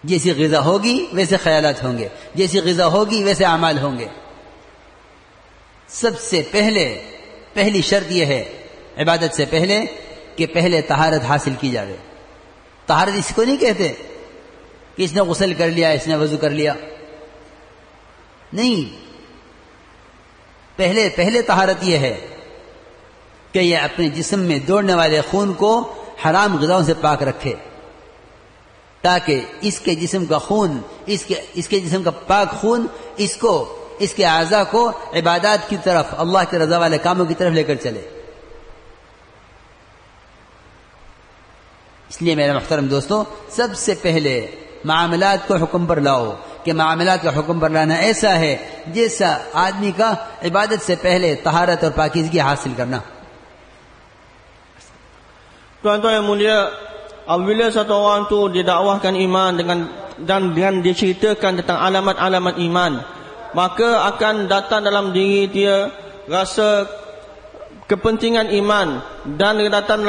जैसी ग़िज़ा होगी वैसे ख्यालात होंगे, जैसी ग़िज़ा होगी वैसे अमाल होंगे। सबसे पहली शर्त यह है इबादत से पहले कि पहले तहारत हासिल की जाए। तहारत इसको नहीं कहते कि इसने गुस्ल कर लिया, इसने वजू कर लिया, नहीं। पहले तहारत यह है कि यह अपने जिस्म में दौड़ने वाले खून को हराम ग़िज़ाओं से पाक रखे, ताकि इसके जिस्म का खून, इसके जिस्म का पाक खून इसके आज़ा को इबादत की तरफ, अल्लाह के रज़ा वाले कामों की तरफ लेकर चले। इसलिए मेरे मुहतरम दोस्तों, सबसे पहले मामलात को हुक्म पर लाओ कि मामलात का हुक्म पर लाना ऐसा है जैसा आदमी का इबादत से पहले तहारत और पाकीज़गी हासिल करना। Tuan-tuan yang mulia, apabila satu orang tu didakwahkan iman dengan diceritakan tentang alamat-alamat iman, maka akan datang dalam diri dia rasa kepentingan iman, dan datang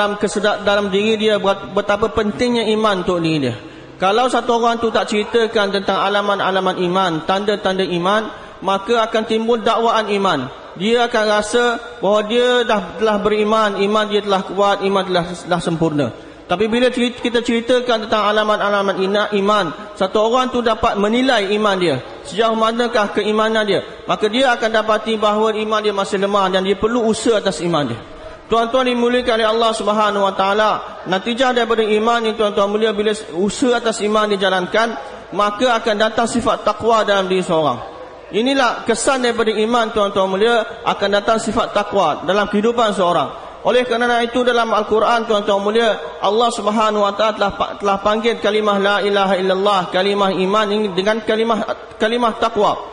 dalam diri dia betapa pentingnya iman untuk diri dia. Kalau satu orang tu tak ceritakan tentang alamat-alamat iman, tanda-tanda iman, maka akan timbul dakwaan iman. Dia akan rasa bahawa dia telah beriman, iman dia telah kuat, iman telah sempurna. Tapi bila kita ceritakan tentang alamat-alamat iman, satu orang tu dapat menilai iman dia, sejauh manakah keimanan dia, maka dia akan dapati bahawa iman dia masih lemah dan dia perlu usaha atas iman dia. Tuan-tuan dimuliakan oleh Allah Subhanahu wa taala, natijah daripada iman ini tuan-tuan mulia, bila usaha atas iman dijalankan, maka akan datang sifat takwa dalam diri seorang. Inilah kesan daripada iman tuan-tuan mulia, akan datang sifat takwa dalam kehidupan seorang. Oleh kerana itu dalam Al-Quran tuan-tuan mulia, Allah Subhanahu wa taala telah panggil kalimah la ilaha illallah, kalimah iman ini dengan kalimah takwa.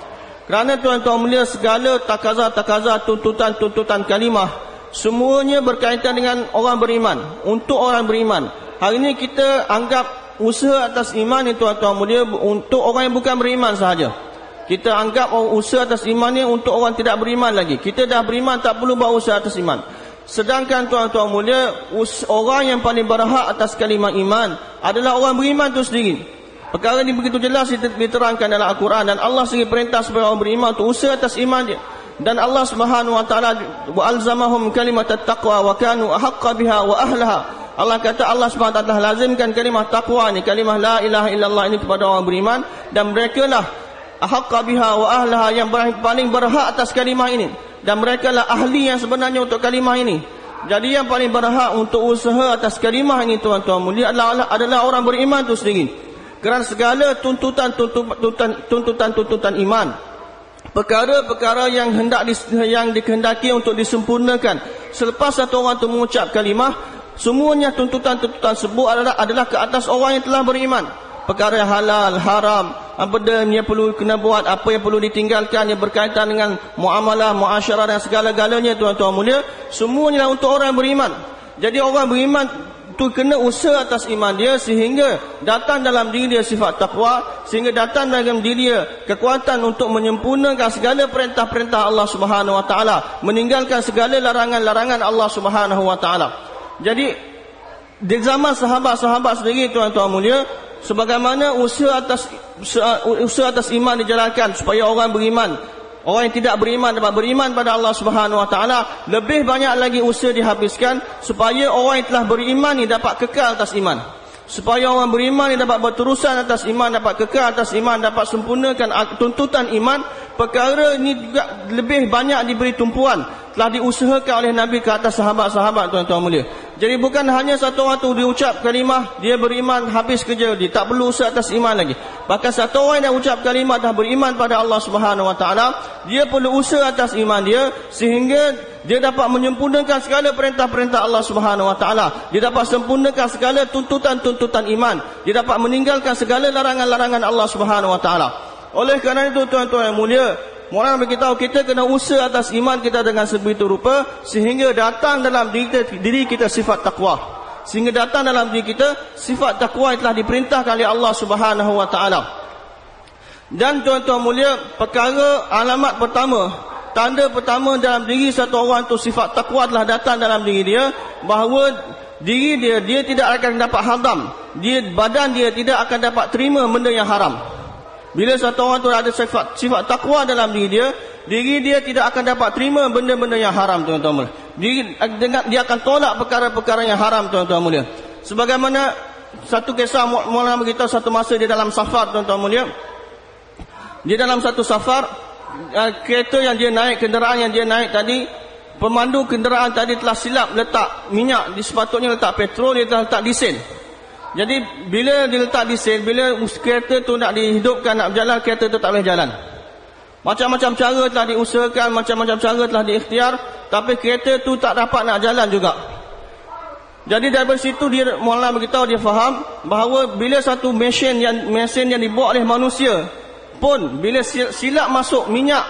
Kerana tuan-tuan mulia, segala takaza, tuntutan kalimah, semuanya berkaitan dengan orang beriman, untuk orang beriman. Hari ini kita anggap usaha atas iman itu tuan-tuan mulia untuk orang yang bukan beriman sahaja. Kita anggap usaha atas iman ni untuk orang tidak beriman lagi. Kita dah beriman, tak perlu buat usaha atas iman. Sedangkan tuan-tuan mulia, orang yang paling berhak atas kalimah iman adalah orang beriman itu sendiri. Perkara ini begitu jelas diterangkan dalam Al-Quran, dan Allah sendiri perintah supaya orang beriman untuk usaha atas iman dia. Dan Allah Subhanahu wa taala wa alzamahum kalimat at-taqwa wa kanu ahqqa biha wa ahlaha. Allah kata Allah Subhanahu wa taala lazimkan kalimah takwa ni, kalimah la ilaha illallah ini kepada orang beriman, dan merekalah ahqqa biha wa ahlaha, yang paling berhak atas kalimah ini, dan merekalah ahli yang sebenarnya untuk kalimah ini. Jadi yang paling berhak untuk usaha atas kalimah ini tuan-tuan mulia adalah orang beriman itu sendiri. Kerana segala tuntutan iman, perkara-perkara yang dikehendaki untuk disempurnakan selepas satu orang itu mengucap kalimah, semuanya tuntutan sebut adalah ke atas orang yang telah beriman. Perkara halal, haram, apa yang perlu kena buat, apa yang perlu ditinggalkan, yang berkaitan dengan muamalah, muasyarah dan segala-galanya tuan-tuan mulia, semuanya untuk orang beriman. Jadi orang beriman tu kena usaha atas iman dia, sehingga datang dalam diri dia sifat takwa, sehingga datang dalam diri dia kekuatan untuk menyempurnakan segala perintah-perintah Allah Subhanahu wa taala, meninggalkan segala larangan-larangan Allah Subhanahu wa taala. Jadi di zaman sahabat-sahabat sendiri tuan-tuan mulia, sebagaimana usaha atas iman dijalankan supaya orang beriman, orang yang tidak beriman dapat beriman pada Allah Subhanahu wa taala, lebih banyak lagi usaha dihabiskan supaya orang yang telah beriman ni dapat kekal atas iman. Supaya orang beriman ni dapat berterusan atas iman, dapat kekal atas iman, dapat sempurnakan tuntutan iman. Perkara ini juga lebih banyak diberi tumpuan, telah diusahakan oleh Nabi ke atas sahabat-sahabat tuan-tuan mulia. Jadi bukan hanya satu orang tu diucap kalimah, dia beriman, habis kerja dia, tak perlu usaha atas iman lagi. Bahkan satu orang yang ucap kalimah dah beriman pada Allah Subhanahu wa taala, dia perlu usaha atas iman dia, sehingga dia dapat menyempurnakan segala perintah-perintah Allah Subhanahu wa taala. Dia dapat sempurnakan segala tuntutan iman. Dia dapat meninggalkan segala larangan-larangan Allah Subhanahu wa taala. Oleh kerana itu tuan-tuan yang mulia, Maulana beritahu kita kena usaha atas iman kita dengan sebegitu rupa, sehingga datang dalam diri kita sifat takwa. Sehingga datang dalam diri kita sifat takwa yang telah diperintahkan oleh Allah Subhanahu wa taala. Dan tuan-tuan mulia, perkara alamat pertama, tanda pertama dalam diri satu orang tu sifat takwa telah datang dalam diri dia, bahawa diri dia tidak akan dapat hadam. Badan dia tidak akan dapat terima benda yang haram. Bila satu orang tu ada sifat takwa dalam diri dia tidak akan dapat terima benda-benda yang haram, tuan-tuan mulia. Dia akan tolak perkara-perkara yang haram, tuan-tuan mulia. Sebagaimana satu kisah Maulana beritahu satu masa dia dalam safar, tuan-tuan mulia. Dia dalam satu safar, kereta yang dia naik, kenderaan yang dia naik tadi, pemandu kenderaan tadi telah silap letak minyak, sepatutnya letak petrol, dia telah letak diesel. Jadi bila dia letak diesel, bila kereta tu nak dihidupkan, nak berjalan, kereta tu tak boleh jalan. Macam-macam cara telah diusahakan, macam-macam cara telah diikhtiar, tapi kereta tu tak dapat nak jalan juga. Jadi dari situ dia Maulana beritahu, dia faham bahawa bila satu mesin yang dibuat oleh manusia pun bila silap masuk minyak,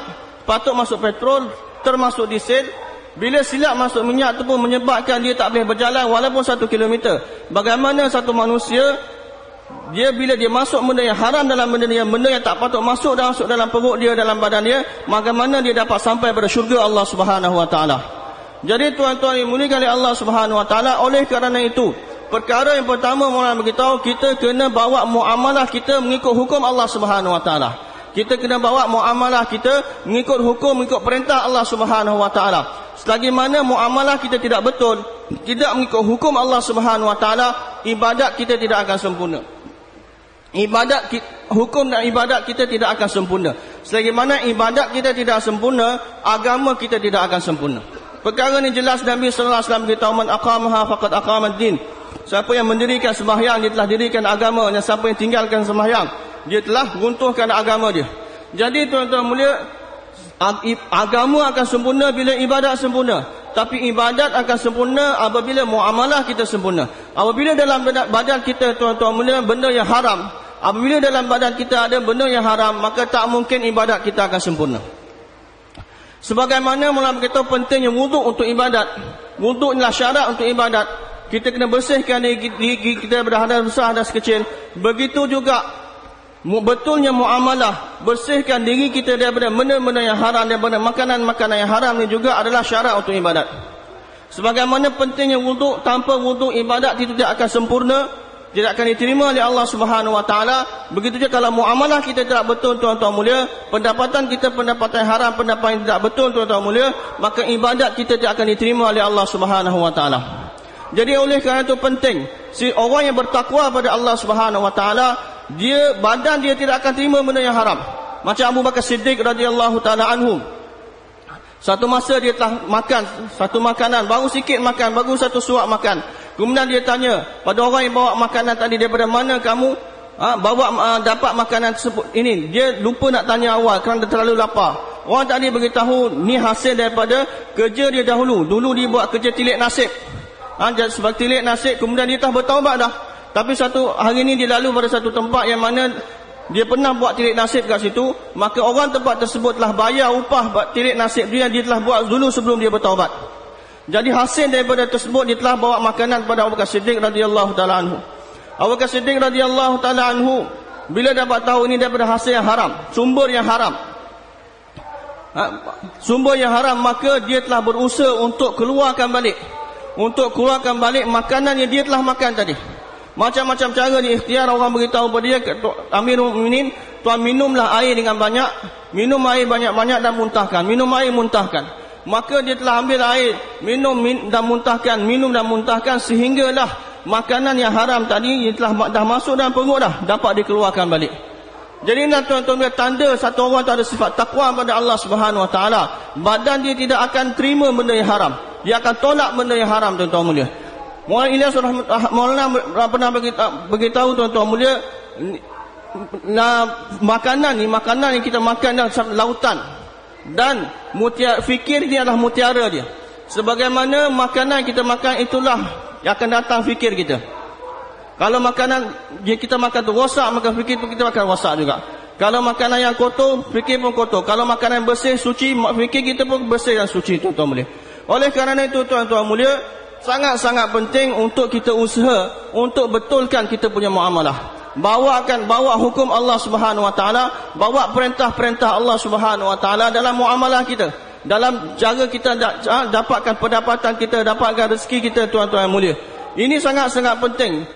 patut masuk petrol, termasuk diesel, bila silap masuk minyak tu pun menyebabkan dia tak boleh berjalan walaupun 1 kilometer. Bagaimana satu manusia, dia bila dia masuk benda yang haram dalam benda yang tak patut masuk dalam perut dia, dalam badan dia, bagaimana dia dapat sampai pada syurga Allah Subhanahu wa taala. Jadi tuan-tuan yang muliakan oleh Allah Subhanahu wa taala, oleh kerana itu, perkara yang pertama Maulana beritahu, kita kena bawa muamalah kita mengikut hukum Allah Subhanahu wa taala. Kita kena bawa muamalah kita mengikut hukum, mengikut perintah Allah Subhanahu wa taala. Selagi mana muamalah kita tidak betul, tidak mengikut hukum Allah Subhanahu wa taala, ibadat kita tidak akan sempurna. Hukum dan ibadat kita tidak akan sempurna. Selagi mana ibadat kita tidak sempurna, agama kita tidak akan sempurna. Perkara ini jelas Nabi sallallahu alaihi wasallam beritahu, man aqamaha faqad aqama ad-din. Siapa yang mendirikan sembahyang, dia telah dirikan agama. Dan siapa yang tinggalkan sembahyang, dia telah runtuhkan agama dia. Jadi tuan-tuan mulia, agama akan sempurna bila ibadat sempurna. Tapi ibadat akan sempurna apabila muamalah kita sempurna. Apabila dalam badan kita, tuan-tuan mulia, benda yang haram, apabila dalam badan kita ada benda yang haram, maka tak mungkin ibadat kita akan sempurna. Sebagaimana Maulana berkata pentingnya wuduk untuk ibadat. Wuduk adalah syarat untuk ibadat. Kita kena bersihkan diri kita daripada hadas besar, hadas kecil. Begitu juga betulnya muamalah, bersihkan diri kita daripada benda-benda yang haram, daripada makanan-makanan yang haram ni juga adalah syarat untuk ibadat. Sebagaimana pentingnya wuduk, tanpa wuduk ibadat itu tidak akan sempurna, tidak akan diterima oleh Allah Subhanahu wa taala. Begitu juga kalau muamalah kita tidak betul, tuan-tuan mulia, pendapatan kita pendapatan haram, pendapatan yang tidak betul, tuan-tuan mulia, maka ibadat kita tidak akan diterima oleh Allah Subhanahu wa taala. Jadi oleh kerana itu penting, si orang yang bertakwa pada Allah Subhanahu wa taala, badan dia tidak akan terima benda yang haram. Macam Abu Bakar Siddiq radhiyallahu taala anhu. Satu masa dia telah makan satu makanan, baru sikit makan, baru satu suap makan. Kemudian dia tanya pada orang yang bawa makanan tadi, daripada mana kamu dapat makanan tersebut ini. Dia lupa nak tanya awal kerana dia terlalu lapar. Orang tadi beritahu ni hasil daripada kerja dia dahulu. Dulu dia buat kerja tilik nasib. Sebab tilik nasib, kemudian dia telah bertaubat dah. Tapi satu hari ni dia lalu pada satu tempat yang mana dia pernah buat tilik nasib kat situ, maka orang tempat tersebut telah bayar upah tilik nasib dia telah buat dulu sebelum dia bertaubat. Jadi hasil daripada tersebut, dia telah bawa makanan kepada Abu Bakar Siddiq radhiyallahu taala anhu. Abu Bakar Siddiq radhiyallahu taala anhu bila dapat tahu ini daripada hasil yang haram, sumber yang haram, maka dia telah berusaha untuk keluarkan balik makanan yang dia telah makan tadi. Macam-macam cara dia ikhtiar. Orang beritahu kepada dia, Amirul Mukminin, tuan minumlah air dengan banyak, minum air banyak-banyak dan muntahkan, minum air muntahkan. Maka dia telah ambil air, minum dan muntahkan, sehinggalah makanan yang haram tadi dah masuk dalam perut dah, dapat dikeluarkan balik. Jadi inilah tuan-tuan, tanda satu orang tu ada sifat takwa pada Allah Subhanahu wa taala. Badan dia tidak akan terima benda yang haram, dia akan tolak benda yang haram, tuan-tuan mulia. Maulana pernah beritahu, tuan-tuan mulia, makanan yang kita makan dalam lautan, dan fikir dia adalah mutiara dia. Sebagaimana makanan kita makan, itulah yang akan datang fikir kita. Kalau makanan kita makan tu rosak, maka fikir pun kita makan rosak juga. Kalau makanan yang kotor, fikir pun kotor. Kalau makanan bersih, suci, fikir kita pun bersih dan suci, tuan-tuan mulia. Oleh kerana itu, tuan-tuan mulia, sangat-sangat penting untuk kita usaha untuk betulkan kita punya muamalah. Bawa hukum Allah Subhanahu wa taala, bawa perintah-perintah Allah Subhanahu wa taala dalam muamalah kita, dalam cara kita dapatkan pendapatan kita, dapatkan rezeki kita, tuan-tuan yang mulia. Ini sangat-sangat penting.